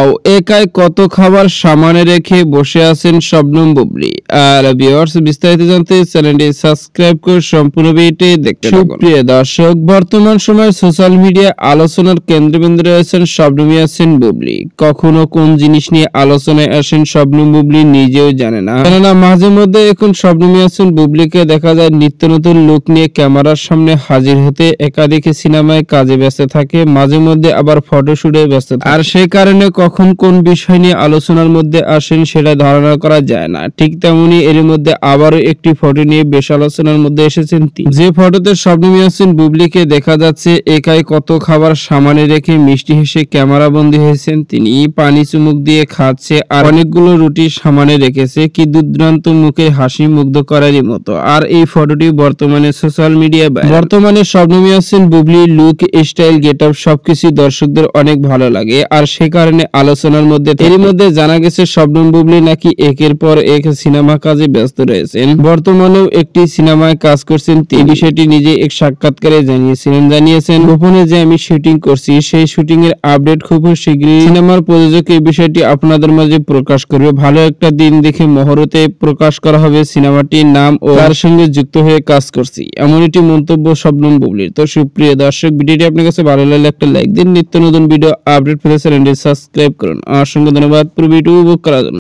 Wow, একাই কত খাবার সামনে রেখে বসে আছেন শবনম বুবলী। আর ভিউয়ার্স, বিস্তারিত জানতে চ্যানেলটি সাবস্ক্রাইব করে সম্পূর্ণ ভিডিওটি দেখতে থাকুন। প্রিয় দর্শক, বর্তমান সময়ে সোশ্যাল মিডিয়া আলোচনার কেন্দ্রবিন্দু রয়েছেন শবনম ইয়াসমিন বুবলী। কখনো কোন জিনিস নিয়ে আলোচনায় আসেন শবনম বুবলী নিজেও জানে না। কেননা মাঝে মধ্যে এখন শবনম ইয়াসমিন বুবলীকে দেখা যায় নিত্য নতুন লুক নিয়ে ক্যামেরার সামনে হাজির হতে একাধিক সিনেমায় কাজে ব্যস্ত থাকে, মাঝে মধ্যে আবার ফটোশুটে ব্যস্ত থাকে। আর সেই কারণে কখন কোন বিষয় নিয়ে আলোচনার মধ্যে আসেন সেটা ধারণা করা যায় না। ঠিক তেমনি এর মধ্যে আবারও একটি ফটো নিয়ে বেশ আলোচনার মধ্যে এসেছেন তিনি। যে ফটোতে শবনম ইয়াসমিন বুবলীকে দেখা যাচ্ছে একাই কত খাবার সামনে রেখে মিষ্টি হেসে ক্যামেরা বন্দী হয়েছেন তিনি। পানি চুমুক দিয়ে খাচ্ছে আর অনেকগুলো রুটি সামনে রেখেছে, কি দুর্দান্ত মুখে হাসি মুগ্ধ করারই মতো। আর এই ফটোটি বর্তমানে সোশ্যাল মিডিয়ায় বর্তমানে Shabnam Yasmin Bubly look, style, getup সবকিছু দর্শকদের অনেক ভালো লাগে। আর সে কারণে আলোচনার মধ্যে এর মধ্যে জানা গেছে শবনম বুবলী নাকি একের পর এক সিনেমা কাজে ব্যস্ত রয়েছেন। বর্তমানেও একটি সিনেমায় কাজ করছেন তিনি। বিষয়টি নিজে এক সাক্ষাৎকারে জানিয়েছেন গোপনে যে আমি শুটিং করছি, সেই শুটিং এর আপডেট খুব শীঘ্রই সিনেমার প্রযোজক এই বিষয়টি আপনাদের মাঝে প্রকাশ করবে। ভালো একটা দিন দেখে মুহূর্তে প্রকাশ করা হবে সিনেমাটির নাম ও তার সঙ্গে যুক্ত হয়ে কাজ করছি, এমন একটি মন্তব্য শবনম বুবলীর। তো সুপ্রিয় দর্শক, ভিডিওটি আপনার কাছে ভালো লাগলে একটা লাইক দিন। নিত্য নতুন ভিডিও আপডেট পেতে চ্যানেলটি সাবস্ক্রাইব করুন। আমার সঙ্গে ধন্যবাদ পুরো ভিডিও উপভোগ করার জন্য।